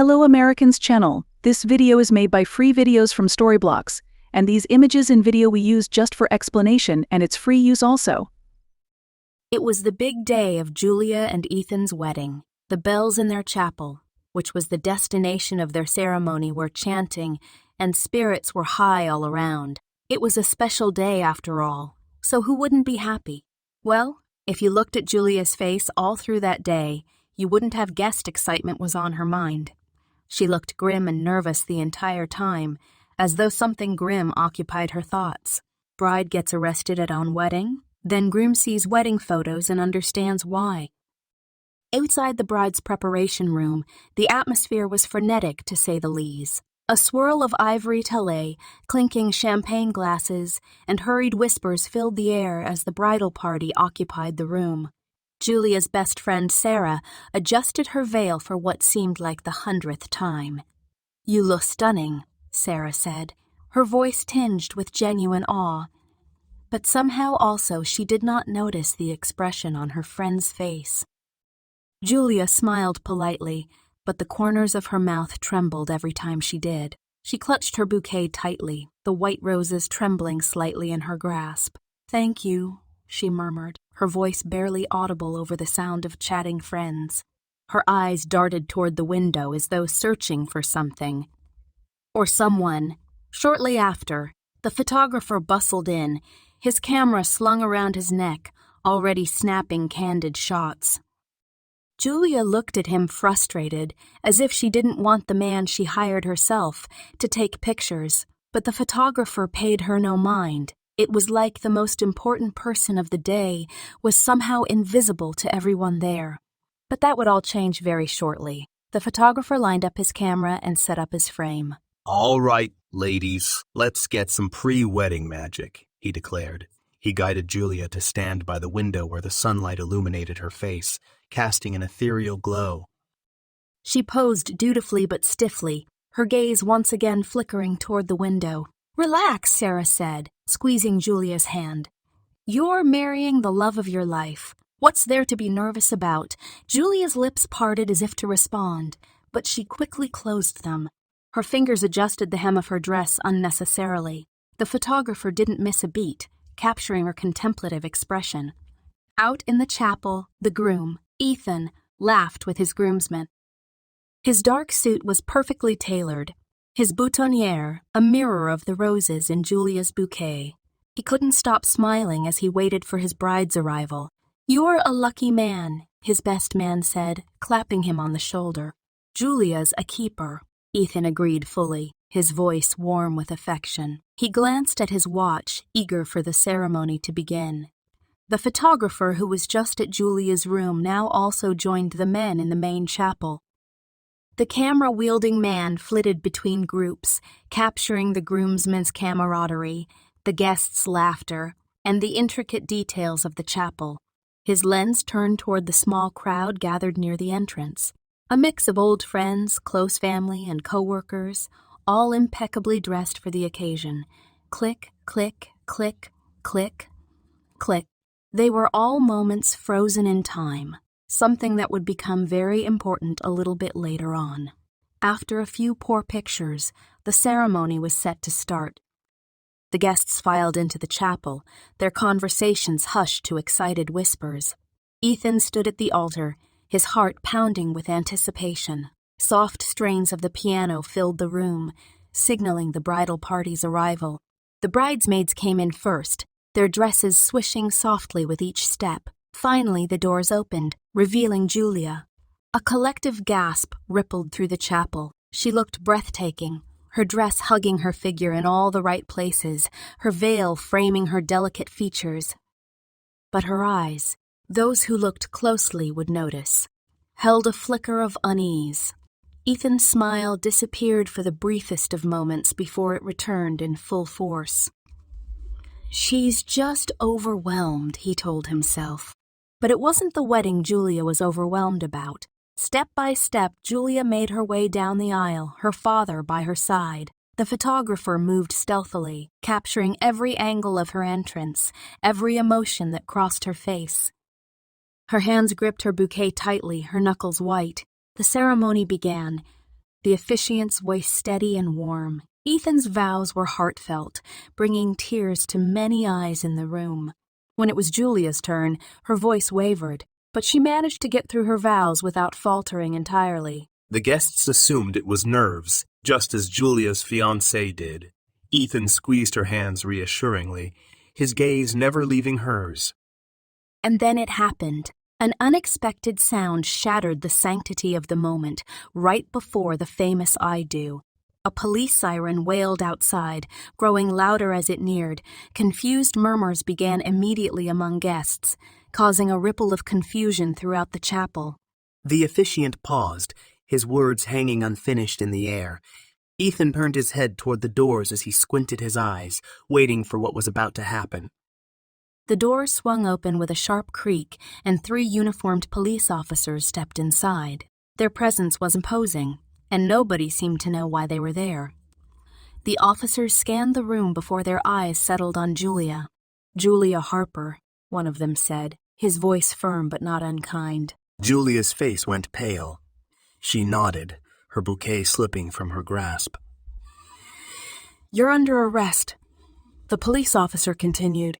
Hello Americans channel. This video is made by free videos from Storyblocks, and these images and video we use just for explanation, and it's free use also. It was the big day of Julia and Ethan's wedding. The bells in their chapel, which was the destination of their ceremony, were chanting, and spirits were high all around. It was a special day after all, so who wouldn't be happy? Well, if you looked at Julia's face all through that day, you wouldn't have guessed excitement was on her mind. She looked grim and nervous the entire time, as though something grim occupied her thoughts. Bride gets arrested at own wedding, then groom sees wedding photos and understands why. Outside the bride's preparation room, the atmosphere was frenetic, to say the least. A swirl of ivory talley, clinking champagne glasses, and hurried whispers filled the air as the bridal party occupied the room. Julia's best friend Sarah adjusted her veil for what seemed like the 100th time. "You look stunning," Sarah said, her voice tinged with genuine awe. But somehow also she did not notice the expression on her friend's face. Julia smiled politely, but the corners of her mouth trembled every time she did. She clutched her bouquet tightly, the white roses trembling slightly in her grasp. "Thank you," she murmured, her voice barely audible over the sound of chatting friends. Her eyes darted toward the window as though searching for something. Or someone. Shortly after, the photographer bustled in, his camera slung around his neck, already snapping candid shots. Julia looked at him frustrated, as if she didn't want the man she hired herself to take pictures, but the photographer paid her no mind. It was like the most important person of the day was somehow invisible to everyone there. But that would all change very shortly. The photographer lined up his camera and set up his frame. "All right, ladies, let's get some pre-wedding magic," he declared. He guided Julia to stand by the window where the sunlight illuminated her face, casting an ethereal glow. She posed dutifully but stiffly, her gaze once again flickering toward the window. "Relax," Sarah said, squeezing Julia's hand. "You're marrying the love of your life. What's there to be nervous about?" Julia's lips parted as if to respond, but she quickly closed them. Her fingers adjusted the hem of her dress unnecessarily. The photographer didn't miss a beat, capturing her contemplative expression. Out in the chapel, the groom, Ethan, laughed with his groomsmen. His dark suit was perfectly tailored, his boutonniere a mirror of the roses in Julia's bouquet. He couldn't stop smiling as he waited for his bride's arrival. "You're a lucky man," his best man said, clapping him on the shoulder. "Julia's a keeper," Ethan agreed fully, his voice warm with affection. He glanced at his watch, eager for the ceremony to begin. The photographer, who was just at Julia's room, now also joined the men in the main chapel. The camera-wielding man flitted between groups, capturing the groomsmen's camaraderie, the guests' laughter, and the intricate details of the chapel. His lens turned toward the small crowd gathered near the entrance. A mix of old friends, close family, and co-workers, all impeccably dressed for the occasion. Click, click, click, click, click. They were all moments frozen in time, something that would become very important a little bit later on. After a few poor pictures, the ceremony was set to start. The guests filed into the chapel, their conversations hushed to excited whispers. Ethan stood at the altar, his heart pounding with anticipation. Soft strains of the piano filled the room, signaling the bridal party's arrival. The bridesmaids came in first, their dresses swishing softly with each step. Finally, the doors opened, revealing Julia. A collective gasp rippled through the chapel. She looked breathtaking, her dress hugging her figure in all the right places, her veil framing her delicate features. But her eyes, those who looked closely would notice, held a flicker of unease. Ethan's smile disappeared for the briefest of moments before it returned in full force. "She's just overwhelmed," he told himself. But it wasn't the wedding Julia was overwhelmed about. Step by step, Julia made her way down the aisle, her father by her side. The photographer moved stealthily, capturing every angle of her entrance, every emotion that crossed her face. Her hands gripped her bouquet tightly, her knuckles white. The ceremony began. the officiant's voice steady and warm. Ethan's vows were heartfelt, bringing tears to many eyes in the room. When it was Julia's turn, her voice wavered, but she managed to get through her vows without faltering entirely. The guests assumed it was nerves, just as Julia's fiancé did. Ethan squeezed her hands reassuringly, his gaze never leaving hers. And then it happened. An unexpected sound shattered the sanctity of the moment, right before the famous I do. A police siren wailed outside, growing louder as it neared. Confused murmurs began immediately among guests, causing a ripple of confusion throughout the chapel. The officiant paused, his words hanging unfinished in the air. Ethan turned his head toward the doors as he squinted his eyes, waiting for what was about to happen. The doors swung open with a sharp creak, and 3 uniformed police officers stepped inside. Their presence was imposing, and nobody seemed to know why they were there. The officers scanned the room before their eyes settled on Julia. "Julia Harper," one of them said, his voice firm but not unkind. Julia's face went pale. She nodded, her bouquet slipping from her grasp. "You're under arrest," the police officer continued.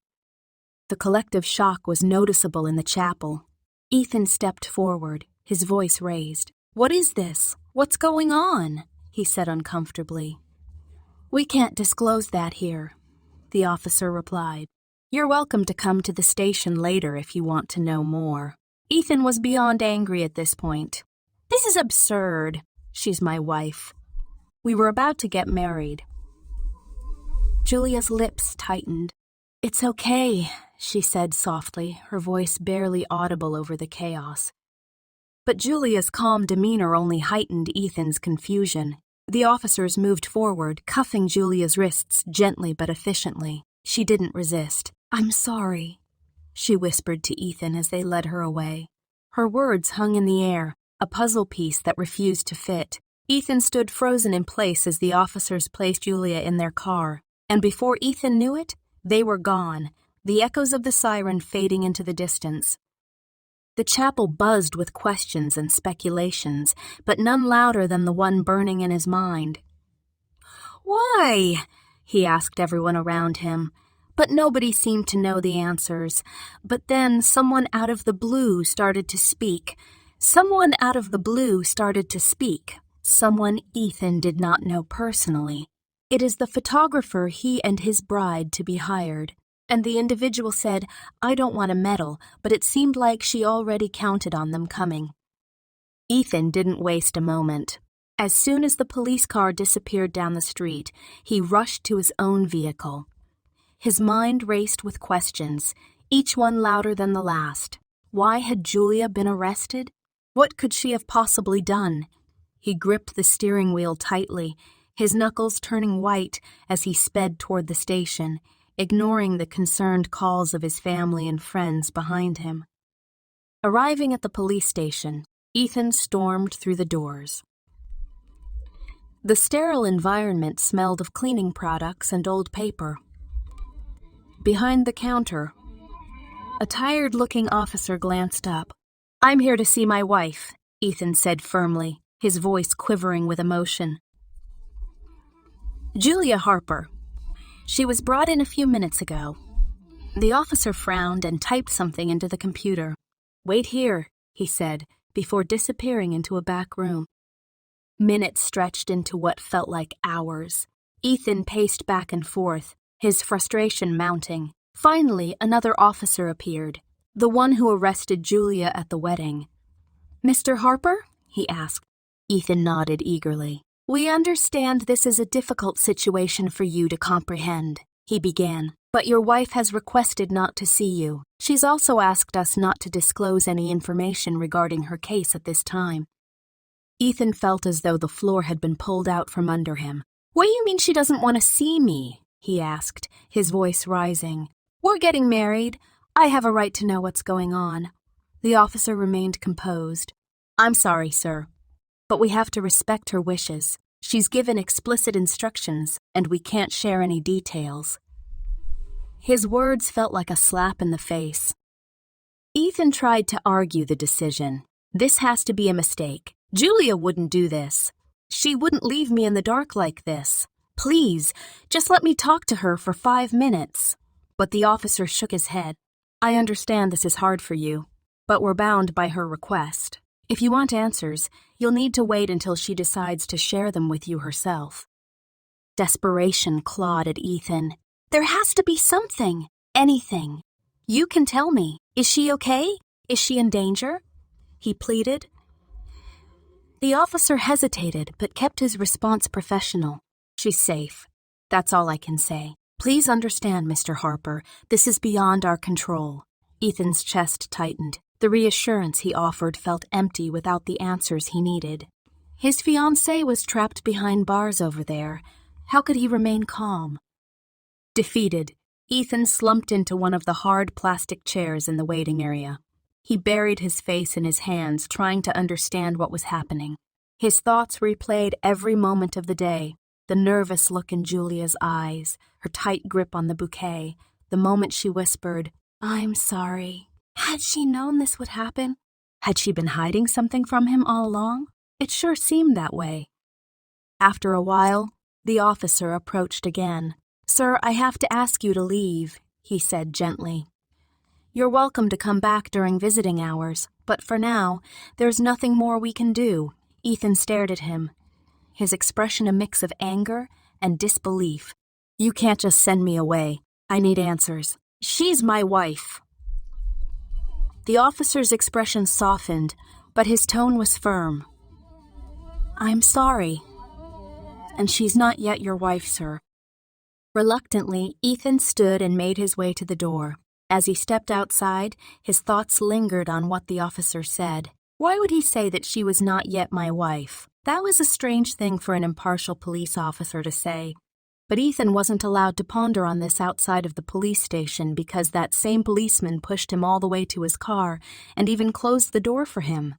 The collective shock was noticeable in the chapel. Ethan stepped forward, his voice raised. "What is this? What's going on?" he said uncomfortably. "We can't disclose that here," the officer replied. "You're welcome to come to the station later if you want to know more." Ethan was beyond angry at this point. "This is absurd. She's my wife. We were about to get married." Julia's lips tightened. "It's okay," she said softly, her voice barely audible over the chaos. But Julia's calm demeanor only heightened Ethan's confusion. The officers moved forward, cuffing Julia's wrists gently but efficiently. She didn't resist. "I'm sorry," she whispered to Ethan as they led her away. Her words hung in the air, a puzzle piece that refused to fit. Ethan stood frozen in place as the officers placed Julia in their car, and before Ethan knew it, they were gone, the echoes of the siren fading into the distance. The chapel buzzed with questions and speculations, but none louder than the one burning in his mind. "Why?" he asked everyone around him, but nobody seemed to know the answers. But then someone out of the blue started to speak. Someone Ethan did not know personally. "It is the photographer he and his bride to be hired." And the individual said, "I don't want to meddle, but it seemed like she already counted on them coming." Ethan didn't waste a moment. As soon as the police car disappeared down the street, he rushed to his own vehicle. His mind raced with questions, each one louder than the last. Why had Julia been arrested? What could she have possibly done? He gripped the steering wheel tightly, his knuckles turning white as he sped toward the station, ignoring the concerned calls of his family and friends behind him. Arriving at the police station, Ethan stormed through the doors. The sterile environment smelled of cleaning products and old paper. Behind the counter, a tired-looking officer glanced up. "I'm here to see my wife," Ethan said firmly, his voice quivering with emotion. "Julia Harper. She was brought in a few minutes ago." The officer frowned and typed something into the computer. "Wait here," he said, before disappearing into a back room. Minutes stretched into what felt like hours. Ethan paced back and forth, his frustration mounting. Finally, another officer appeared, the one who arrested Julia at the wedding. "Mr. Harper?" he asked. Ethan nodded eagerly. "We understand this is a difficult situation for you to comprehend," he began, "but your wife has requested not to see you. She's also asked us not to disclose any information regarding her case at this time." Ethan felt as though the floor had been pulled out from under him. "What do you mean she doesn't want to see me?" he asked, his voice rising. "We're getting married. I have a right to know what's going on." The officer remained composed. "I'm sorry, sir, but we have to respect her wishes. She's given explicit instructions, and we can't share any details." His words felt like a slap in the face. Ethan tried to argue the decision. "This has to be a mistake. Julia wouldn't do this." She wouldn't leave me in the dark like this. Please, just let me talk to her for 5 minutes. But the officer shook his head. I understand this is hard for you, but we're bound by her request. If you want answers, you'll need to wait until she decides to share them with you herself. Desperation clawed at Ethan. There has to be something, anything. You can tell me. Is she okay? Is she in danger? He pleaded. The officer hesitated, but kept his response professional. She's safe. That's all I can say. Please understand, Mr. Harper, this is beyond our control. Ethan's chest tightened. The reassurance he offered felt empty without the answers he needed. His fiancée was trapped behind bars over there. How could he remain calm? Defeated, Ethan slumped into one of the hard plastic chairs in the waiting area. He buried his face in his hands, trying to understand what was happening. His thoughts replayed every moment of the day, the nervous look in Julia's eyes, her tight grip on the bouquet, the moment she whispered, "I'm sorry." Had she known this would happen? Had she been hiding something from him all along? It sure seemed that way. After a while, the officer approached again. "Sir, I have to ask you to leave," he said gently. "You're welcome to come back during visiting hours, but for now, there's nothing more we can do." Ethan stared at him, his expression a mix of anger and disbelief. "You can't just send me away. I need answers. She's my wife." The officer's expression softened, but his tone was firm. "I'm sorry. And she's not yet your wife, sir." Reluctantly, Ethan stood and made his way to the door. As he stepped outside, his thoughts lingered on what the officer said. Why would he say that she was not yet my wife? That was a strange thing for an impartial police officer to say. But Ethan wasn't allowed to ponder on this outside of the police station because that same policeman pushed him all the way to his car and even closed the door for him.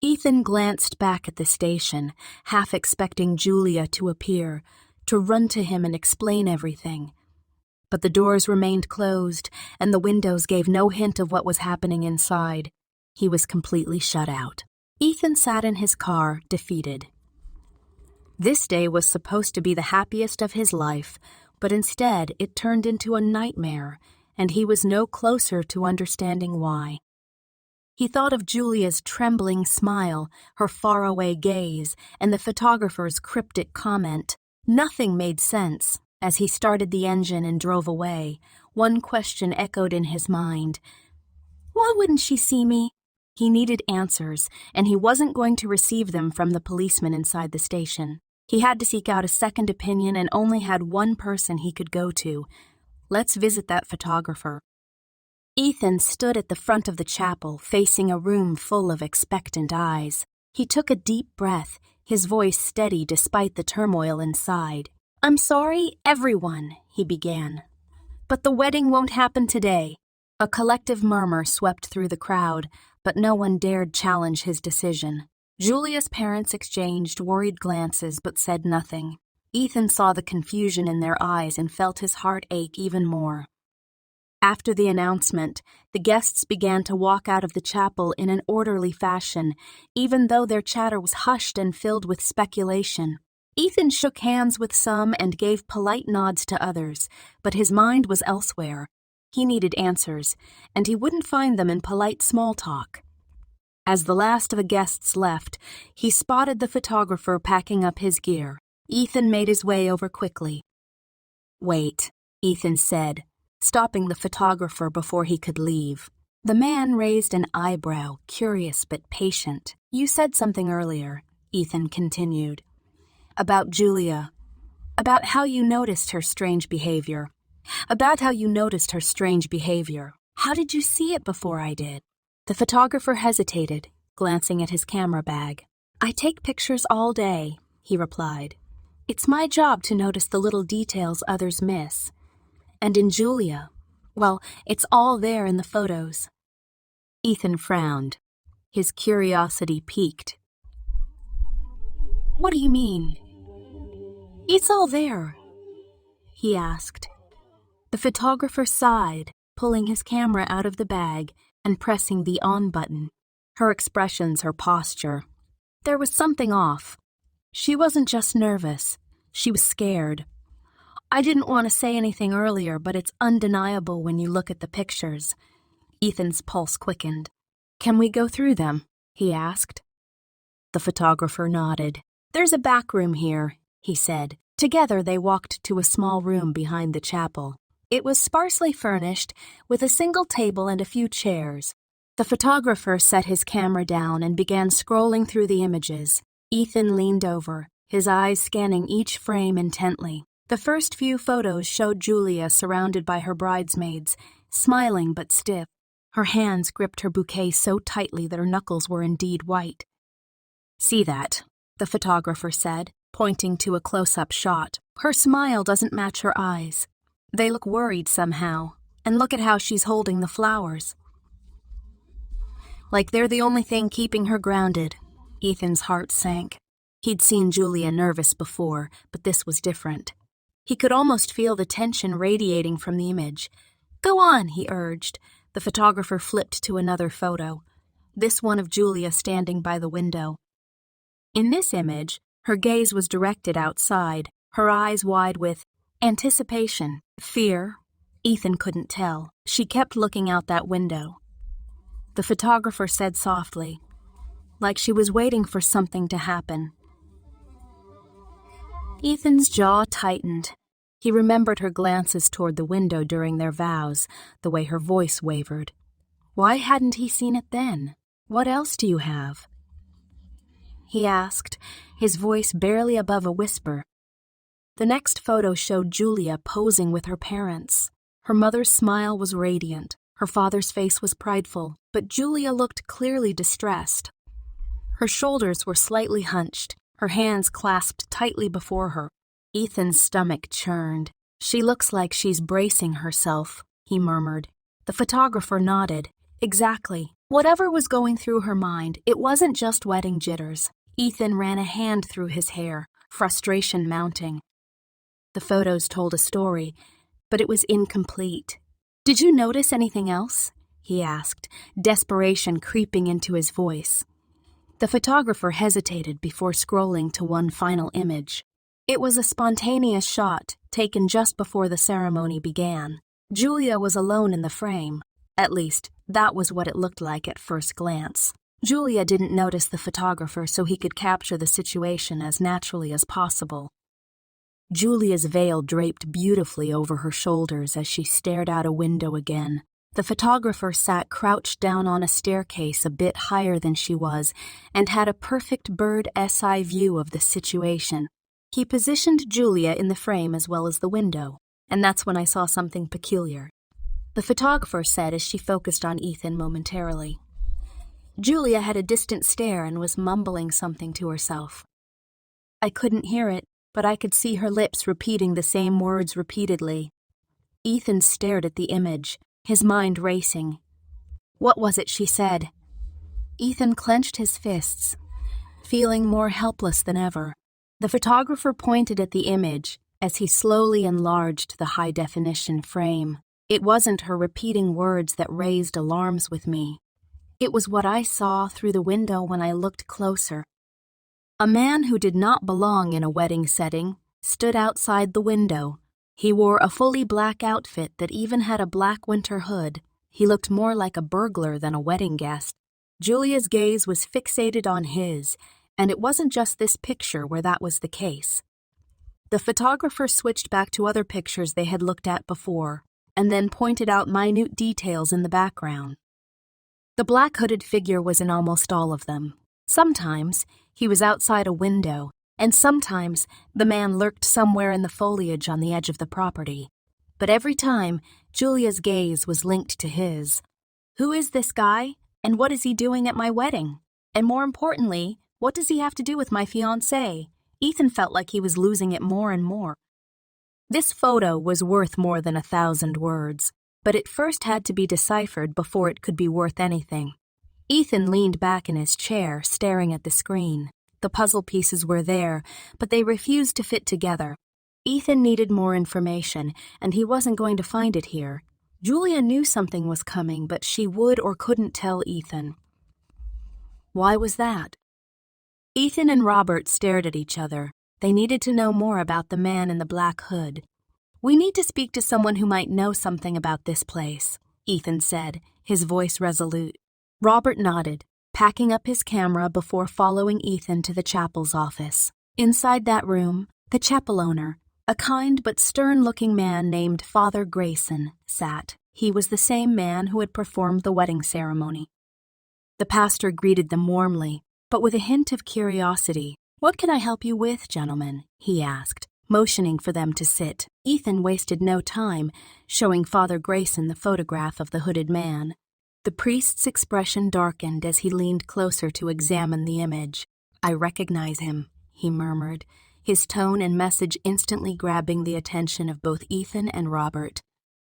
Ethan glanced back at the station, half expecting Julia to appear, to run to him and explain everything. But the doors remained closed, and the windows gave no hint of what was happening inside. He was completely shut out. Ethan sat in his car, defeated. This day was supposed to be the happiest of his life, but instead it turned into a nightmare, and he was no closer to understanding why. He thought of Julia's trembling smile, her faraway gaze, and the photographer's cryptic comment. Nothing made sense. As he started the engine and drove away, one question echoed in his mind. Why wouldn't she see me? He needed answers, and he wasn't going to receive them from the policeman inside the station. He had to seek out a second opinion and only had one person he could go to. Let's visit that photographer. Ethan stood at the front of the chapel, facing a room full of expectant eyes. He took a deep breath, his voice steady despite the turmoil inside. "I'm sorry, everyone," he began. "But the wedding won't happen today." A collective murmur swept through the crowd, but no one dared challenge his decision. Julia's parents exchanged worried glances but said nothing. Ethan saw the confusion in their eyes and felt his heart ache even more. After the announcement, the guests began to walk out of the chapel in an orderly fashion, even though their chatter was hushed and filled with speculation. Ethan shook hands with some and gave polite nods to others, but his mind was elsewhere. He needed answers, and he wouldn't find them in polite small talk. As the last of the guests left, he spotted the photographer packing up his gear. Ethan made his way over quickly. "Wait," Ethan said, stopping the photographer before he could leave. The man raised an eyebrow, curious but patient. "You said something earlier," Ethan continued. "About Julia. About how you noticed her strange behavior. How did you see it before I did?" The photographer hesitated, glancing at his camera bag. "I take pictures all day," he replied. "It's my job to notice the little details others miss. And in Julia, well, it's all there in the photos." Ethan frowned. His curiosity piqued. "What do you mean?" "It's all there," he asked. The photographer sighed, pulling his camera out of the bag and pressing the on button. Her expressions, her posture. There was something off. She wasn't just nervous. She was scared. I didn't want to say anything earlier, but it's undeniable when you look at the pictures. Ethan's pulse quickened. Can we go through them? He asked. The photographer nodded. There's a back room here, he said. Together they walked to a small room behind the chapel. It was sparsely furnished, with a single table and a few chairs. The photographer set his camera down and began scrolling through the images. Ethan leaned over, his eyes scanning each frame intently. The first few photos showed Julia surrounded by her bridesmaids, smiling but stiff. Her hands gripped her bouquet so tightly that her knuckles were indeed white. See that, the photographer said, pointing to a close-up shot. Her smile doesn't match her eyes. They look worried somehow, and look at how she's holding the flowers. Like they're the only thing keeping her grounded. Ethan's heart sank. He'd seen Julia nervous before, but this was different. He could almost feel the tension radiating from the image. Go on, he urged. The photographer flipped to another photo, this one of Julia standing by the window. In this image, her gaze was directed outside, her eyes wide with anticipation, fear. Ethan couldn't tell. She kept looking out that window. The photographer said softly, like she was waiting for something to happen. Ethan's jaw tightened. He remembered her glances toward the window during their vows, the way her voice wavered. Why hadn't he seen it then? What else do you have? He asked, his voice barely above a whisper. The next photo showed Julia posing with her parents. Her mother's smile was radiant. Her father's face was prideful, but Julia looked clearly distressed. Her shoulders were slightly hunched, her hands clasped tightly before her. Ethan's stomach churned. She looks like she's bracing herself, he murmured. The photographer nodded. Exactly. Whatever was going through her mind, it wasn't just wedding jitters. Ethan ran a hand through his hair, frustration mounting. The photos told a story, but it was incomplete. Did you notice anything else? He asked, desperation creeping into his voice. The photographer hesitated before scrolling to one final image. It was a spontaneous shot, taken just before the ceremony began. Julia was alone in the frame. At least, that was what it looked like at first glance. Julia didn't notice the photographer, so he could capture the situation as naturally as possible. Julia's veil draped beautifully over her shoulders as she stared out a window again. The photographer sat crouched down on a staircase a bit higher than she was and had a perfect bird's-eye view of the situation. He positioned Julia in the frame as well as the window, and that's when I saw something peculiar. The photographer said as she focused on Ethan momentarily. Julia had a distant stare and was mumbling something to herself. I couldn't hear it, but I could see her lips repeating the same words repeatedly. Ethan stared at the image, his mind racing. What was it she said? Ethan clenched his fists, feeling more helpless than ever. The photographer pointed at the image as he slowly enlarged the high-definition frame. It wasn't her repeating words that raised alarms with me. It was what I saw through the window when I looked closer. A man who did not belong in a wedding setting stood outside the window. He wore a fully black outfit that even had a black winter hood. He looked more like a burglar than a wedding guest. Julia's gaze was fixated on his, and it wasn't just this picture where that was the case. The photographer switched back to other pictures they had looked at before, and then pointed out minute details in the background. The black hooded figure was in almost all of them. Sometimes he was outside a window, and sometimes the man lurked somewhere in the foliage on the edge of the property. But every time, Julia's gaze was linked to his. Who is this guy, and what is he doing at my wedding? And more importantly, what does he have to do with my fiancée? Ethan felt like he was losing it more and more. This photo was worth more than 1,000 words, but it first had to be deciphered before it could be worth anything. Ethan leaned back in his chair, staring at the screen. The puzzle pieces were there, but they refused to fit together. Ethan needed more information, and he wasn't going to find it here. Julia knew something was coming, but she would or couldn't tell Ethan. Why was that? Ethan and Robert stared at each other. They needed to know more about the man in the black hood. "We need to speak to someone who might know something about this place," Ethan said, his voice resolute. Robert nodded, packing up his camera before following Ethan to the chapel's office. Inside that room, the chapel owner, a kind but stern-looking man named Father Grayson, sat. He was the same man who had performed the wedding ceremony. The pastor greeted them warmly, but with a hint of curiosity. "What can I help you with, gentlemen?" he asked, motioning for them to sit. Ethan wasted no time, showing Father Grayson the photograph of the hooded man. The priest's expression darkened as he leaned closer to examine the image. "I recognize him," he murmured, his tone and message instantly grabbing the attention of both Ethan and Robert.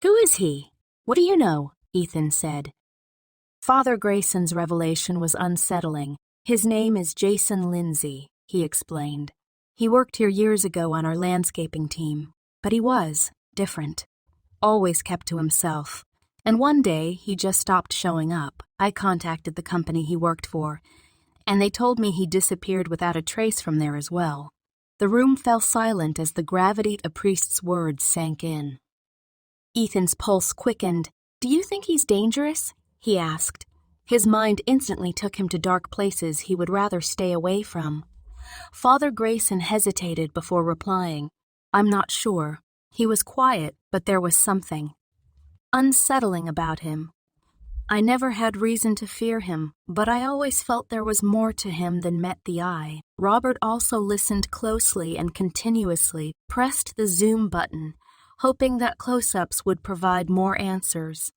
"Who is he? What do you know?" Ethan said. Father Grayson's revelation was unsettling. "His name is Jason Lindsay," he explained. "He worked here years ago on our landscaping team, but he was different. Always kept to himself. And one day, he just stopped showing up. I contacted the company he worked for, and they told me he disappeared without a trace from there as well." The room fell silent as the gravity of the priest's words sank in. Ethan's pulse quickened. "Do you think he's dangerous?" he asked. His mind instantly took him to dark places he would rather stay away from. Father Grayson hesitated before replying. "I'm not sure. He was quiet, but there was something unsettling about him. I never had reason to fear him, but I always felt there was more to him than met the eye." Robert also listened closely and continuously pressed the zoom button, hoping that close-ups would provide more answers.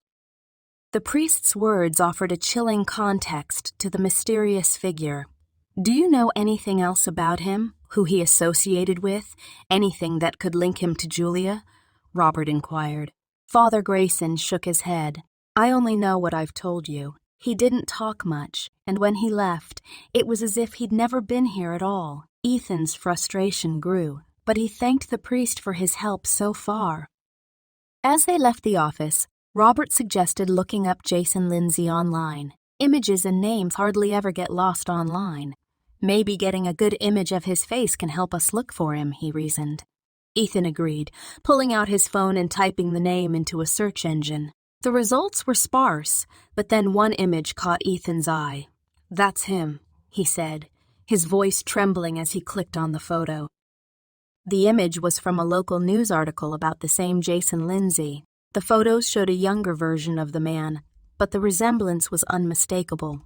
The priest's words offered a chilling context to the mysterious figure. "Do you know anything else about him? Who he associated with? Anything that could link him to Julia?" Robert inquired. Father Grayson shook his head. "I only know what I've told you. He didn't talk much, and when he left, it was as if he'd never been here at all." Ethan's frustration grew, but he thanked the priest for his help so far. As they left the office, Robert suggested looking up Jason Lindsay online. Images and names hardly ever get lost online. "Maybe getting a good image of his face can help us look for him," he reasoned. Ethan agreed, pulling out his phone and typing the name into a search engine. The results were sparse, but then one image caught Ethan's eye. "That's him," he said, his voice trembling as he clicked on the photo. The image was from a local news article about the same Jason Lindsay. The photos showed a younger version of the man, but the resemblance was unmistakable.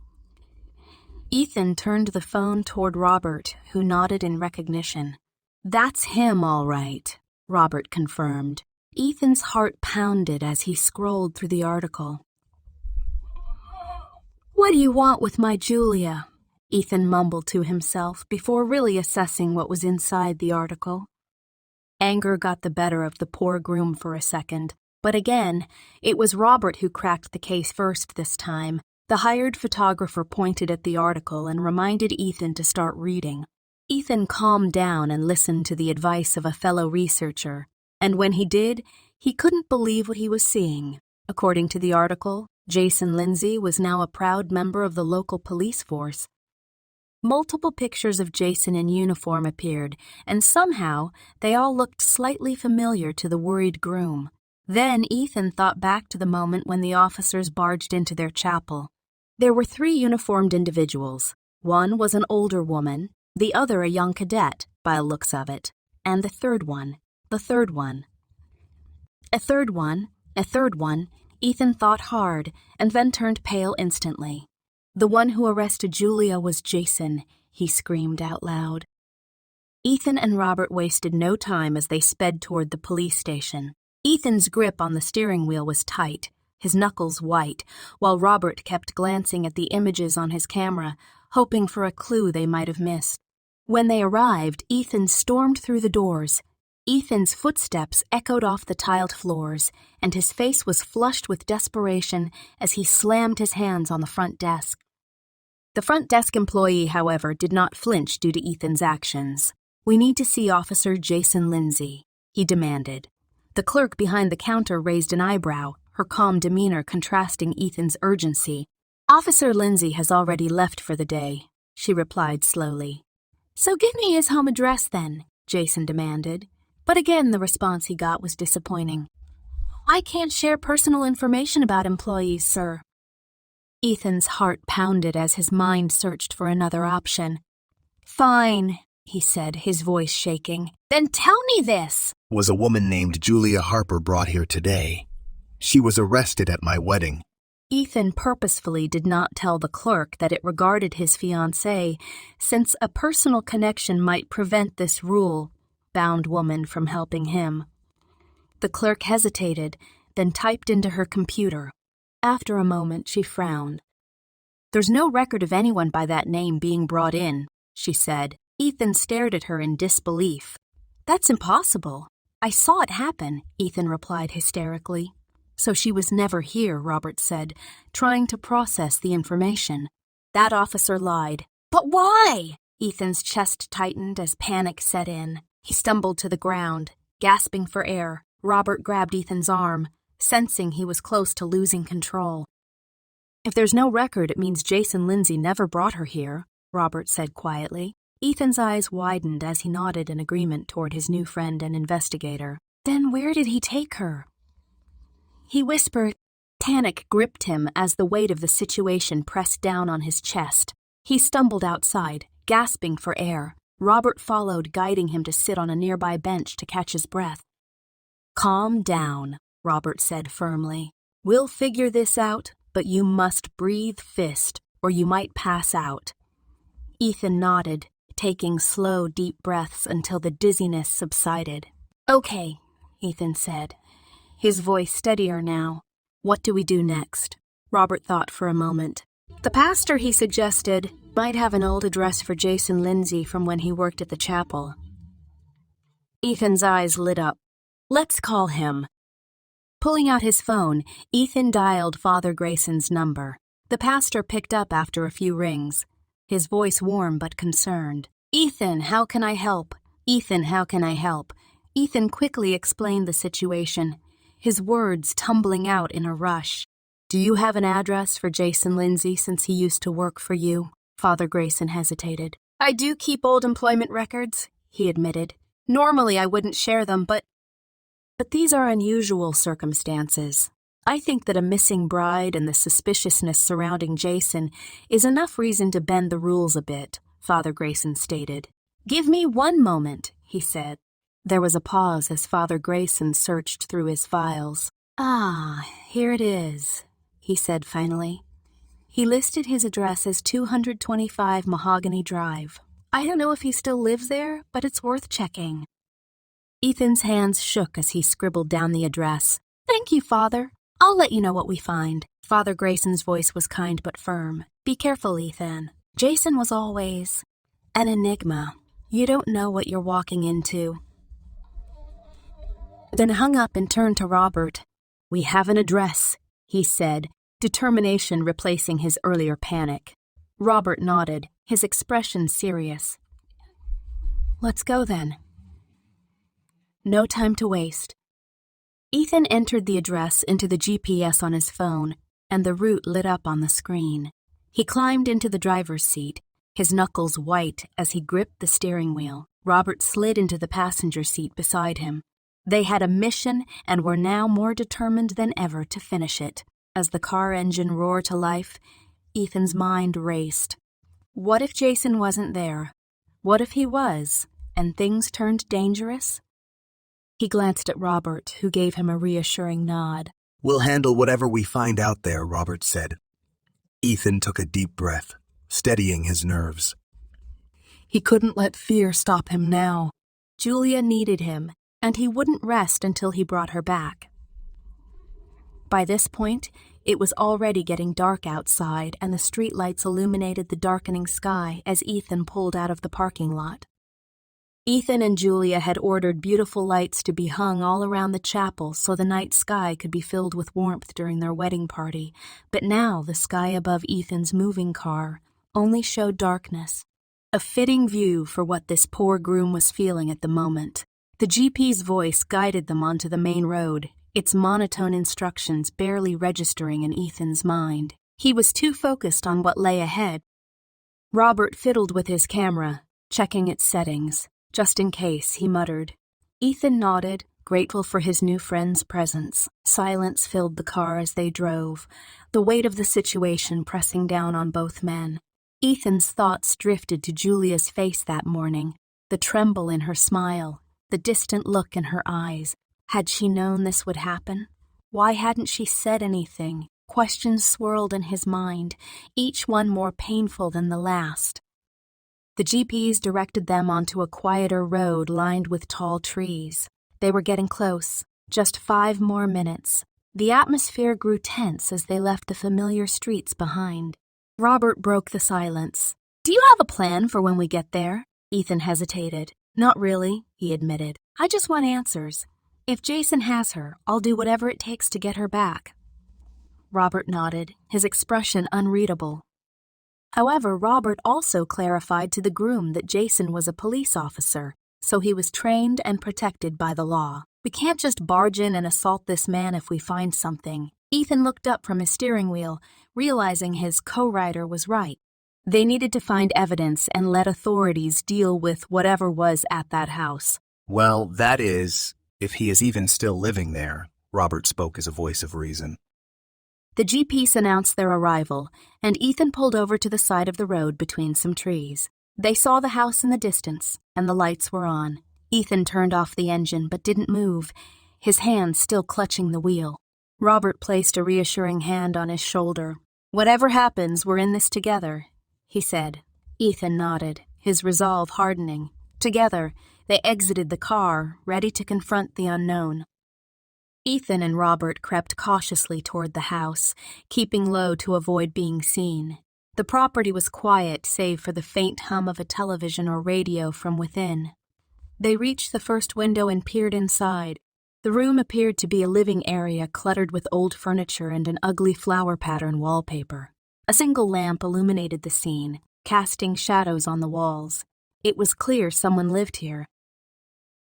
Ethan turned the phone toward Robert, who nodded in recognition. "That's him, all right," Robert confirmed. Ethan's heart pounded as he scrolled through the article. "What do you want with my Julia?" Ethan mumbled to himself before really assessing what was inside the article. Anger got the better of the poor groom for a second, but again, it was Robert who cracked the case first this time. The hired photographer pointed at the article and reminded Ethan to start reading. Ethan calmed down and listened to the advice of a fellow researcher, and when he did, he couldn't believe what he was seeing. According to the article, Jason Lindsay was now a proud member of the local police force. Multiple pictures of Jason in uniform appeared, and somehow they all looked slightly familiar to the worried groom. Then Ethan thought back to the moment when the officers barged into their chapel. There were 3 uniformed individuals. One was an older woman, the other a young cadet, by the looks of it, and the third one. A third one, Ethan thought hard, and then turned pale instantly. "The one who arrested Julia was Jason," he screamed out loud. Ethan and Robert wasted no time as they sped toward the police station. Ethan's grip on the steering wheel was tight, his knuckles white, while Robert kept glancing at the images on his camera, hoping for a clue they might have missed. When they arrived, Ethan stormed through the doors. Ethan's footsteps echoed off the tiled floors, and his face was flushed with desperation as he slammed his hands on the front desk. The front desk employee, however, did not flinch due to Ethan's actions. "We need to see Officer Jason Lindsay," he demanded. The clerk behind the counter raised an eyebrow, her calm demeanor contrasting Ethan's urgency. "Officer Lindsay has already left for the day," she replied slowly. "So give me his home address then," Jason demanded. But again, the response he got was disappointing. "I can't share personal information about employees, sir." Ethan's heart pounded as his mind searched for another option. "Fine," he said, his voice shaking. "Then tell me this." Was a woman named Julia Harper brought here today. She was arrested at my wedding. Ethan purposefully did not tell the clerk that it regarded his fiancée, since a personal connection might prevent this rule-bound woman from helping him. The clerk hesitated, then typed into her computer. After a moment, she frowned. "There's no record of anyone by that name being brought in," she said. Ethan stared at her in disbelief. "That's impossible. I saw it happen," Ethan replied hysterically. "So she was never here," Robert said, trying to process the information. "That officer lied." "But why?" Ethan's chest tightened as panic set in. He stumbled to the ground, gasping for air. Robert grabbed Ethan's arm, sensing he was close to losing control. "If there's no record, it means Jason Lindsay never brought her here," Robert said quietly. Ethan's eyes widened as he nodded in agreement toward his new friend and investigator. "Then where did he take her?" He whispered. Panic gripped him as the weight of the situation pressed down on his chest. He stumbled outside, gasping for air. Robert followed, guiding him to sit on a nearby bench to catch his breath. "Calm down," Robert said firmly. "We'll figure this out, but you must breathe fist, or you might pass out." Ethan nodded, taking slow, deep breaths until the dizziness subsided. "Okay," Ethan said, his voice steadier now. "What do we do next?" Robert thought for a moment. "The pastor, he suggested, might have an old address for Jason Lindsay from when he worked at the chapel." Ethan's eyes lit up. "Let's call him." Pulling out his phone, Ethan dialed Father Grayson's number. The pastor picked up after a few rings, his voice warm but concerned. "Ethan, how can I help? Ethan, how can I help?" Ethan quickly explained the situation, his words tumbling out in a rush. "Do you have an address for Jason Lindsay since he used to work for you?" Father Grayson hesitated. "I do keep old employment records," he admitted. "Normally I wouldn't share them, but these are unusual circumstances. I think that a missing bride and the suspiciousness surrounding Jason is enough reason to bend the rules a bit," Father Grayson stated. "Give me one moment," he said. There was a pause as Father Grayson searched through his files. "Ah, here it is," he said finally. He listed his address as 225 Mahogany Drive. "I don't know if he still lives there, but it's worth checking." Ethan's hands shook as he scribbled down the address. "Thank you, Father. I'll let you know what we find." Father Grayson's voice was kind but firm. "Be careful, Ethan. Jason was always an enigma. You don't know what you're walking into." Then hung up and turned to Robert. "We have an address," he said, determination replacing his earlier panic. Robert nodded, his expression serious. "Let's go then." No time to waste. Ethan entered the address into the GPS on his phone, and the route lit up on the screen. He climbed into the driver's seat, his knuckles white as he gripped the steering wheel. Robert slid into the passenger seat beside him. They had a mission and were now more determined than ever to finish it. As the car engine roared to life, Ethan's mind raced. What if Jason wasn't there? What if he was, and things turned dangerous? He glanced at Robert, who gave him a reassuring nod. "We'll handle whatever we find out there," Robert said. Ethan took a deep breath, steadying his nerves. He couldn't let fear stop him now. Julia needed him, and he wouldn't rest until he brought her back. By this point, it was already getting dark outside, and the streetlights illuminated the darkening sky as Ethan pulled out of the parking lot. Ethan and Julia had ordered beautiful lights to be hung all around the chapel so the night sky could be filled with warmth during their wedding party, but now the sky above Ethan's moving car only showed darkness, a fitting view for what this poor groom was feeling at the moment. The GP's voice guided them onto the main road, its monotone instructions barely registering in Ethan's mind. He was too focused on what lay ahead. Robert fiddled with his camera, checking its settings. Just in case, he muttered. Ethan nodded, grateful for his new friend's presence. Silence filled the car as they drove, the weight of the situation pressing down on both men. Ethan's thoughts drifted to Julia's face that morning, the tremble in her smile, the distant look in her eyes. Had she known this would happen? Why hadn't she said anything? Questions swirled in his mind, each one more painful than the last. The GPS directed them onto a quieter road lined with tall trees. They were getting close. Just 5 more minutes. The atmosphere grew tense as they left the familiar streets behind. Robert broke the silence. "Do you have a plan for when we get there?" Ethan hesitated. "Not really," he admitted. "I just want answers. If Jason has her, I'll do whatever it takes to get her back." Robert nodded, his expression unreadable. However, Robert also clarified to the groom that Jason was a police officer, so he was trained and protected by the law. "We can't just barge in and assault this man if we find something." Ethan looked up from his steering wheel, realizing his co-rider was right. They needed to find evidence and let authorities deal with whatever was at that house. "Well, that is, if he is even still living there," Robert spoke as a voice of reason. The GPS announced their arrival, and Ethan pulled over to the side of the road between some trees. They saw the house in the distance, and the lights were on. Ethan turned off the engine but didn't move, his hand still clutching the wheel. Robert placed a reassuring hand on his shoulder. "Whatever happens, we're in this together," he said. Ethan nodded, his resolve hardening. Together, they exited the car, ready to confront the unknown. Ethan and Robert crept cautiously toward the house, keeping low to avoid being seen. The property was quiet save for the faint hum of a television or radio from within. They reached the first window and peered inside. The room appeared to be a living area cluttered with old furniture and an ugly flower pattern wallpaper. A single lamp illuminated the scene, casting shadows on the walls. It was clear someone lived here.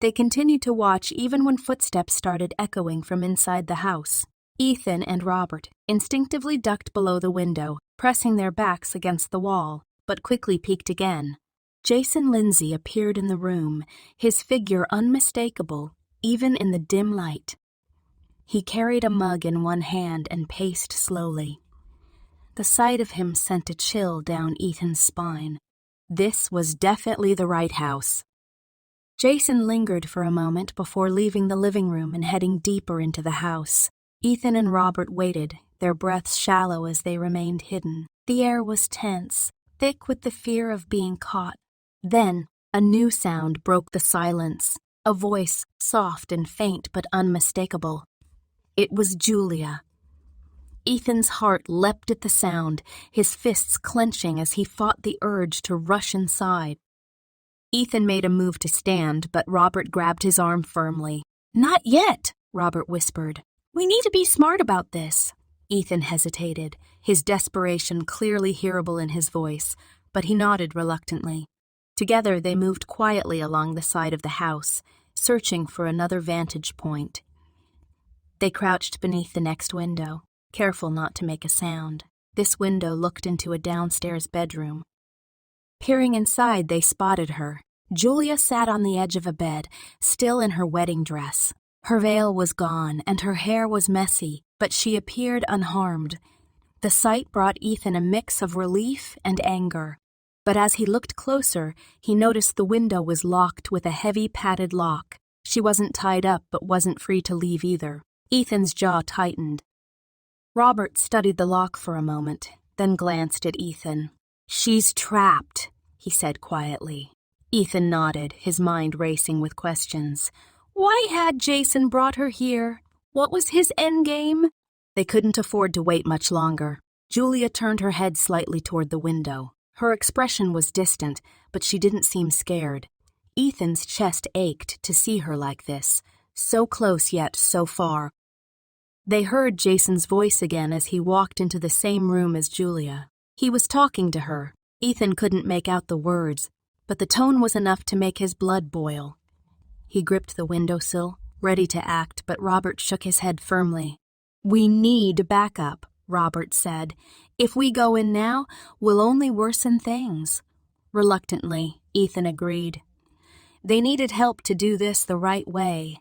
They continued to watch even when footsteps started echoing from inside the house. Ethan and Robert instinctively ducked below the window, pressing their backs against the wall, but quickly peeked again. Jason Lindsay appeared in the room, his figure unmistakable, even in the dim light. He carried a mug in one hand and paced slowly. The sight of him sent a chill down Ethan's spine. This was definitely the right house. Jason lingered for a moment before leaving the living room and heading deeper into the house. Ethan and Robert waited, their breaths shallow as they remained hidden. The air was tense, thick with the fear of being caught. Then, a new sound broke the silence, a voice soft and faint but unmistakable. It was Julia. Ethan's heart leapt at the sound, his fists clenching as he fought the urge to rush inside. Ethan made a move to stand, but Robert grabbed his arm firmly. "Not yet," Robert whispered. "We need to be smart about this." Ethan hesitated, his desperation clearly hearable in his voice, but he nodded reluctantly. Together they moved quietly along the side of the house, searching for another vantage point. They crouched beneath the next window, careful not to make a sound. This window looked into a downstairs bedroom. Peering inside, they spotted her. Julia sat on the edge of a bed, still in her wedding dress. Her veil was gone, and her hair was messy, but she appeared unharmed. The sight brought Ethan a mix of relief and anger. But as he looked closer, he noticed the window was locked with a heavy padded lock. She wasn't tied up, but wasn't free to leave either. Ethan's jaw tightened. Robert studied the lock for a moment, then glanced at Ethan. "She's trapped," he said quietly. Ethan nodded, his mind racing with questions. Why had Jason brought her here? What was his endgame? They couldn't afford to wait much longer. Julia turned her head slightly toward the window. Her expression was distant, but she didn't seem scared. Ethan's chest ached to see her like this, so close yet so far. They heard Jason's voice again as he walked into the same room as Julia. He was talking to her. Ethan couldn't make out the words, but the tone was enough to make his blood boil. He gripped the windowsill, ready to act, but Robert shook his head firmly. "We need backup," Robert said. "If we go in now, we'll only worsen things." Reluctantly, Ethan agreed. They needed help to do this the right way.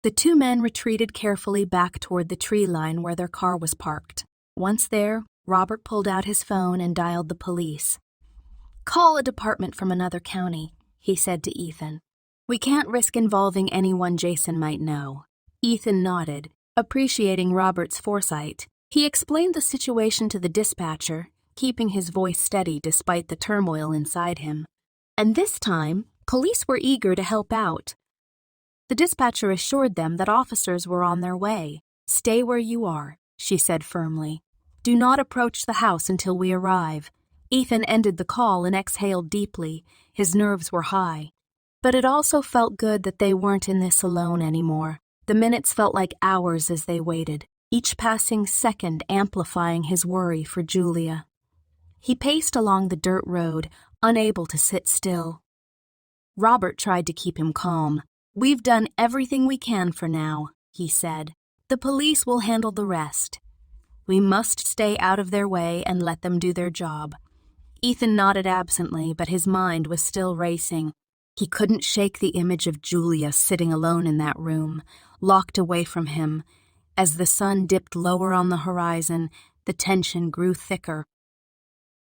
The two men retreated carefully back toward the tree line where their car was parked. Once there, Robert pulled out his phone and dialed the police. "Call a department from another county," he said to Ethan. "We can't risk involving anyone Jason might know." Ethan nodded, appreciating Robert's foresight. He explained the situation to the dispatcher, keeping his voice steady despite the turmoil inside him. And this time, police were eager to help out. The dispatcher assured them that officers were on their way. "Stay where you are," she said firmly. "Do not approach the house until we arrive." Ethan ended the call and exhaled deeply. His nerves were high. But it also felt good that they weren't in this alone anymore. The minutes felt like hours as they waited, each passing second amplifying his worry for Julia. He paced along the dirt road, unable to sit still. Robert tried to keep him calm. "We've done everything we can for now," he said. "The police will handle the rest. We must stay out of their way and let them do their job." Ethan nodded absently, but his mind was still racing. He couldn't shake the image of Julia sitting alone in that room, locked away from him. As the sun dipped lower on the horizon, the tension grew thicker.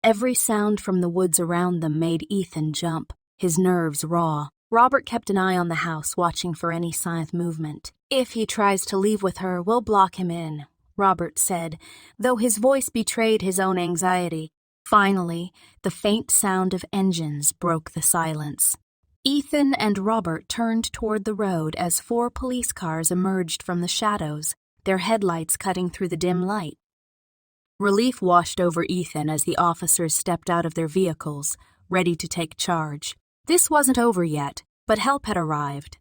Every sound from the woods around them made Ethan jump, his nerves raw. Robert kept an eye on the house, watching for any sign of movement. "If he tries to leave with her, we'll block him in," Robert said, though his voice betrayed his own anxiety. Finally, the faint sound of engines broke the silence. Ethan and Robert turned toward the road as 4 police cars emerged from the shadows, their headlights cutting through the dim light. Relief washed over Ethan as the officers stepped out of their vehicles, ready to take charge. This wasn't over yet, but help had arrived.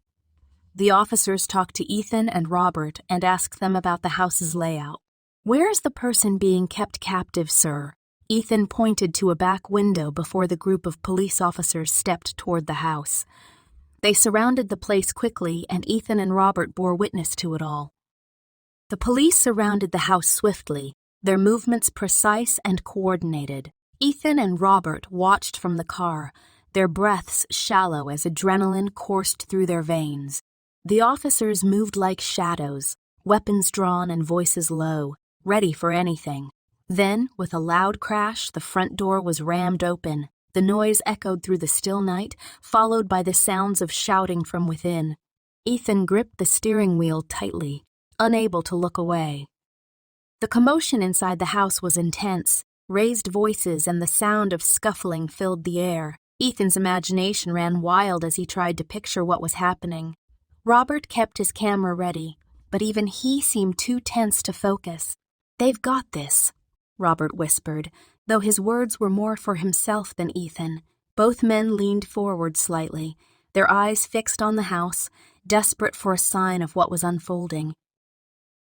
The officers talked to Ethan and Robert and asked them about the house's layout. "Where is the person being kept captive, sir?" Ethan pointed to a back window before the group of police officers stepped toward the house. They surrounded the place quickly, and Ethan and Robert bore witness to it all. The police surrounded the house swiftly, their movements precise and coordinated. Ethan and Robert watched from the car, their breaths shallow as adrenaline coursed through their veins. The officers moved like shadows, weapons drawn and voices low, ready for anything. Then, with a loud crash, the front door was rammed open. The noise echoed through the still night, followed by the sounds of shouting from within. Ethan gripped the steering wheel tightly, unable to look away. The commotion inside the house was intense. Raised voices and the sound of scuffling filled the air. Ethan's imagination ran wild as he tried to picture what was happening. Robert kept his camera ready, but even he seemed too tense to focus. "They've got this," Robert whispered, though his words were more for himself than Ethan. Both men leaned forward slightly, their eyes fixed on the house, desperate for a sign of what was unfolding.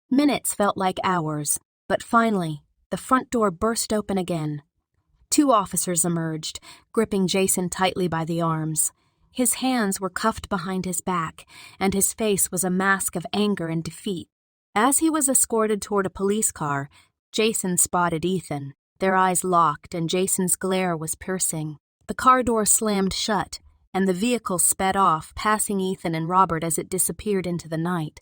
Minutes felt like hours, but finally, the front door burst open again. 2 officers emerged, gripping Jason tightly by the arms. His hands were cuffed behind his back, and his face was a mask of anger and defeat. As he was escorted toward a police car, Jason spotted Ethan. Their eyes locked, and Jason's glare was piercing. The car door slammed shut, and the vehicle sped off, passing Ethan and Robert as it disappeared into the night.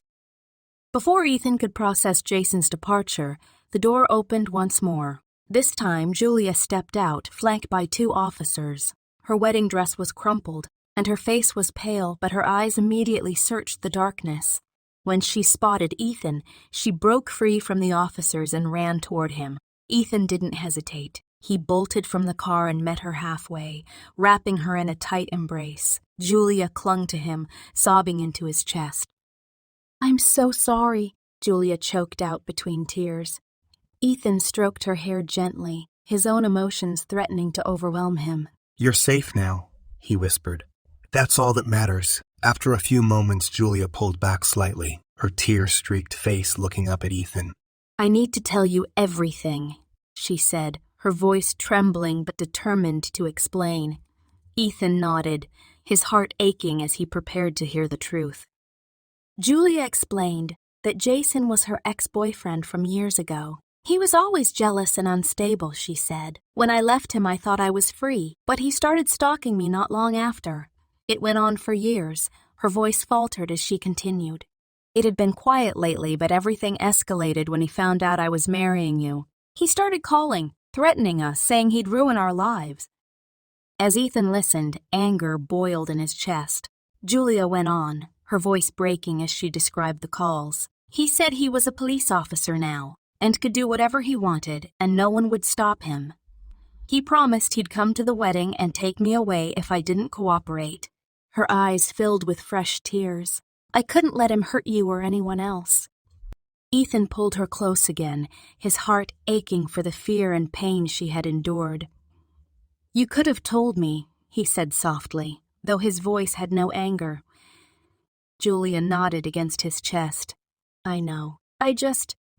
Before Ethan could process Jason's departure, the door opened once more. This time, Julia stepped out, flanked by 2 officers. Her wedding dress was crumpled, and her face was pale, but her eyes immediately searched the darkness. When she spotted Ethan, she broke free from the officers and ran toward him. Ethan didn't hesitate. He bolted from the car and met her halfway, wrapping her in a tight embrace. Julia clung to him, sobbing into his chest. "I'm so sorry," Julia choked out between tears. Ethan stroked her hair gently, his own emotions threatening to overwhelm him. "You're safe now," he whispered. "That's all that matters." After a few moments, Julia pulled back slightly, her tear-streaked face looking up at Ethan. "I need to tell you everything," she said, her voice trembling but determined to explain. Ethan nodded, his heart aching as he prepared to hear the truth. Julia explained that Jason was her ex-boyfriend from years ago. He was always jealous and unstable, she said. When I left him, I thought I was free, but he started stalking me not long after. It went on for years. Her voice faltered as she continued. It had been quiet lately, but everything escalated when he found out I was marrying you. He started calling, threatening us, saying he'd ruin our lives. As Ethan listened, anger boiled in his chest. Julia went on, her voice breaking as she described the calls. He said he was a police officer now, and could do whatever he wanted, and no one would stop him. He promised he'd come to the wedding and take me away if I didn't cooperate. Her eyes filled with fresh tears. I couldn't let him hurt you or anyone else. Ethan pulled her close again, his heart aching for the fear and pain she had endured. You could have told me, he said softly, though his voice had no anger. Julia nodded against his chest. I know.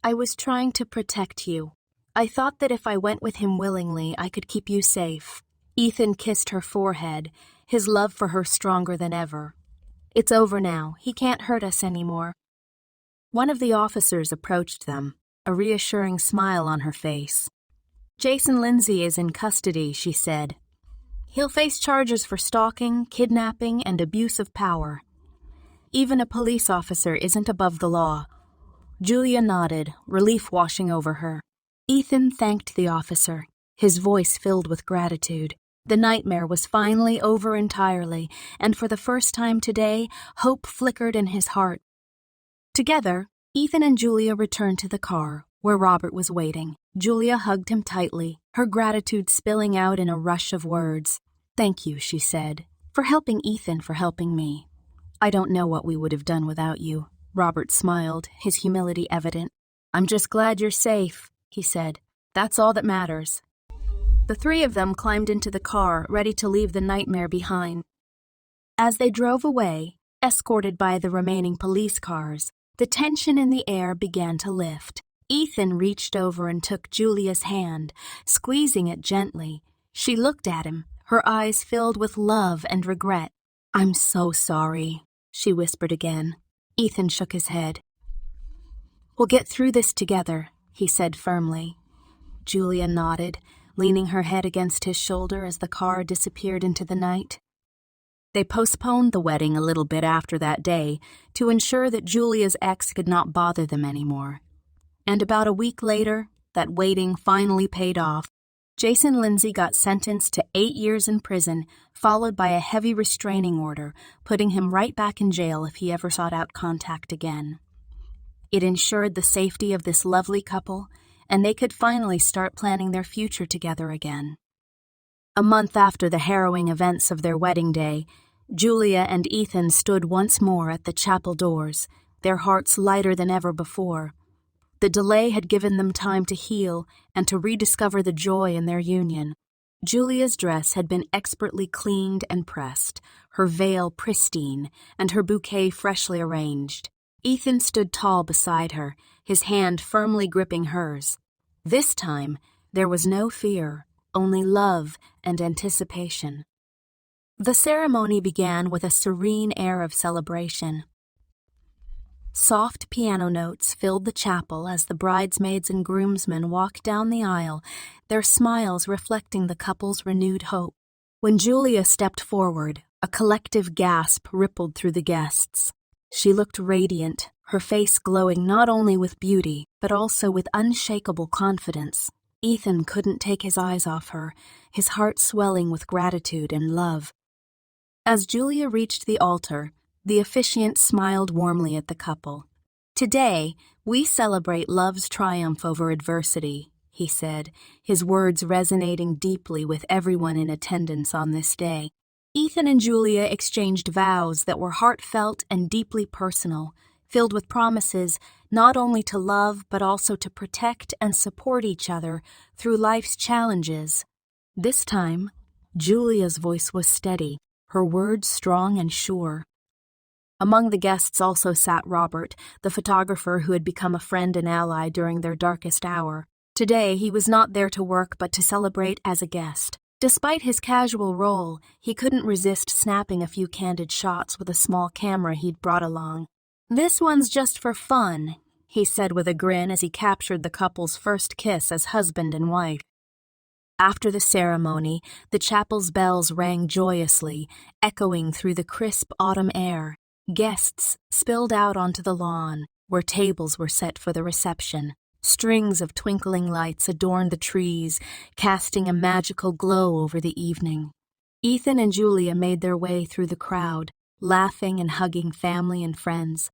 I was trying to protect you. I thought that if I went with him willingly, I could keep you safe. Ethan kissed her forehead, his love for her stronger than ever. It's over now. He can't hurt us anymore. One of the officers approached them, a reassuring smile on her face. Jason Lindsay is in custody, she said. He'll face charges for stalking, kidnapping, and abuse of power. Even a police officer isn't above the law. Julia nodded, relief washing over her. Ethan thanked the officer, his voice filled with gratitude. The nightmare was finally over entirely, and for the first time today, hope flickered in his heart. Together, Ethan and Julia returned to the car, where Robert was waiting. Julia hugged him tightly, her gratitude spilling out in a rush of words. Thank you, she said, for helping Ethan, for helping me. I don't know what we would have done without you. Robert smiled, his humility evident. I'm just glad you're safe, he said. That's all that matters. The three of them climbed into the car, ready to leave the nightmare behind. As they drove away, escorted by the remaining police cars, the tension in the air began to lift. Ethan reached over and took Julia's hand, squeezing it gently. She looked at him, her eyes filled with love and regret. I'm so sorry, she whispered again. Ethan shook his head. We'll get through this together, he said firmly. Julia nodded, leaning her head against his shoulder as the car disappeared into the night. They postponed the wedding a little bit after that day to ensure that Julia's ex could not bother them anymore. And about a week later, that waiting finally paid off. Jason Lindsay got sentenced to 8 years in prison, followed by a heavy restraining order, putting him right back in jail if he ever sought out contact again. It ensured the safety of this lovely couple, and they could finally start planning their future together again. A month after the harrowing events of their wedding day, Julia and Ethan stood once more at the chapel doors, their hearts lighter than ever before. The delay had given them time to heal and to rediscover the joy in their union. Julia's dress had been expertly cleaned and pressed, her veil pristine, and her bouquet freshly arranged. Ethan stood tall beside her, his hand firmly gripping hers. This time, there was no fear, only love and anticipation. The ceremony began with a serene air of celebration. Soft piano notes filled the chapel as the bridesmaids and groomsmen walked down the aisle, their smiles reflecting the couple's renewed hope. When Julia stepped forward, a collective gasp rippled through the guests. She looked radiant, her face glowing not only with beauty, but also with unshakable confidence. Ethan couldn't take his eyes off her, his heart swelling with gratitude and love. As Julia reached the altar, the officiant smiled warmly at the couple. Today, we celebrate love's triumph over adversity, he said, his words resonating deeply with everyone in attendance on this day. Ethan and Julia exchanged vows that were heartfelt and deeply personal, filled with promises not only to love but also to protect and support each other through life's challenges. This time, Julia's voice was steady, her words strong and sure. Among the guests also sat Robert, the photographer who had become a friend and ally during their darkest hour. Today, he was not there to work but to celebrate as a guest. Despite his casual role, he couldn't resist snapping a few candid shots with a small camera he'd brought along. This one's just for fun, he said with a grin as he captured the couple's first kiss as husband and wife. After the ceremony, the chapel's bells rang joyously, echoing through the crisp autumn air. Guests spilled out onto the lawn, where tables were set for the reception. Strings of twinkling lights adorned the trees, casting a magical glow over the evening. Ethan and Julia made their way through the crowd, laughing and hugging family and friends.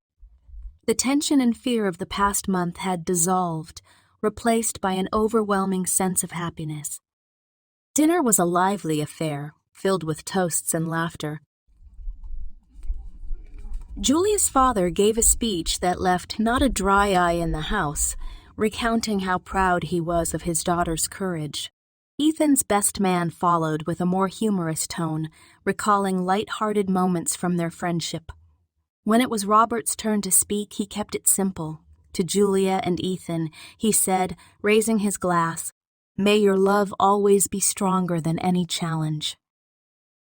The tension and fear of the past month had dissolved, replaced by an overwhelming sense of happiness. Dinner was a lively affair, filled with toasts and laughter. Julia's father gave a speech that left not a dry eye in the house, recounting how proud he was of his daughter's courage. Ethan's best man followed with a more humorous tone, recalling light-hearted moments from their friendship. When it was Robert's turn to speak, he kept it simple. To Julia and Ethan, he said, raising his glass, "May your love always be stronger than any challenge."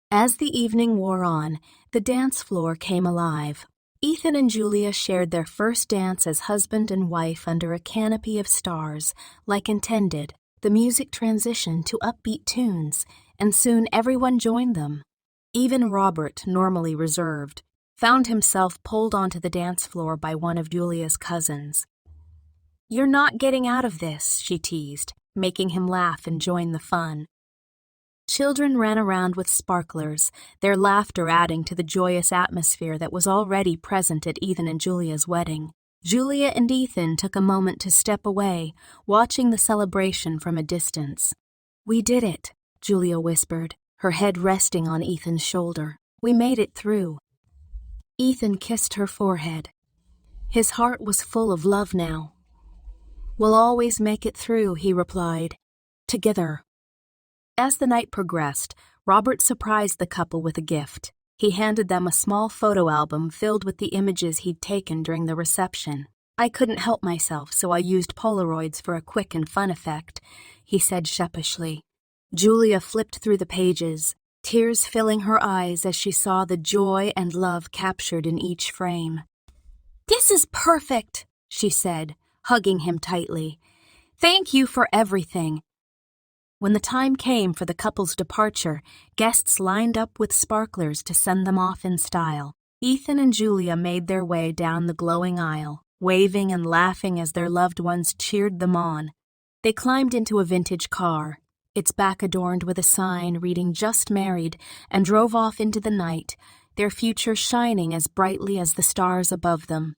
As the evening wore on, the dance floor came alive. Ethan and Julia shared their first dance as husband and wife under a canopy of stars. Like intended, the music transitioned to upbeat tunes, and soon everyone joined them. Even Robert, normally reserved, found himself pulled onto the dance floor by one of Julia's cousins. "You're not getting out of this," she teased, making him laugh and join the fun. Children ran around with sparklers, their laughter adding to the joyous atmosphere that was already present at Ethan and Julia's wedding. Julia and Ethan took a moment to step away, watching the celebration from a distance. "We did it," Julia whispered, her head resting on Ethan's shoulder. "We made it through." Ethan kissed her forehead. His heart was full of love now. "We'll always make it through," he replied. "Together." As the night progressed, Robert surprised the couple with a gift. He handed them a small photo album filled with the images he'd taken during the reception. "I couldn't help myself, so I used Polaroids for a quick and fun effect," he said sheepishly. Julia flipped through the pages, tears filling her eyes as she saw the joy and love captured in each frame. "This is perfect," she said, hugging him tightly. "Thank you for everything." When the time came for the couple's departure, guests lined up with sparklers to send them off in style. Ethan and Julia made their way down the glowing aisle, waving and laughing as their loved ones cheered them on. They climbed into a vintage car, its back adorned with a sign reading "Just Married," and drove off into the night, their future shining as brightly as the stars above them.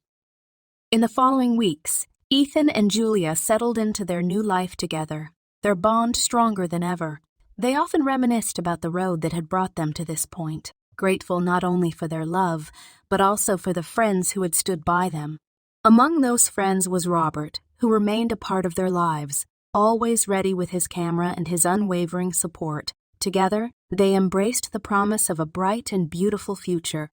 In the following weeks, Ethan and Julia settled into their new life together, their bond stronger than ever. They often reminisced about the road that had brought them to this point, grateful not only for their love, but also for the friends who had stood by them. Among those friends was Robert, who remained a part of their lives, always ready with his camera and his unwavering support. Together, they embraced the promise of a bright and beautiful future.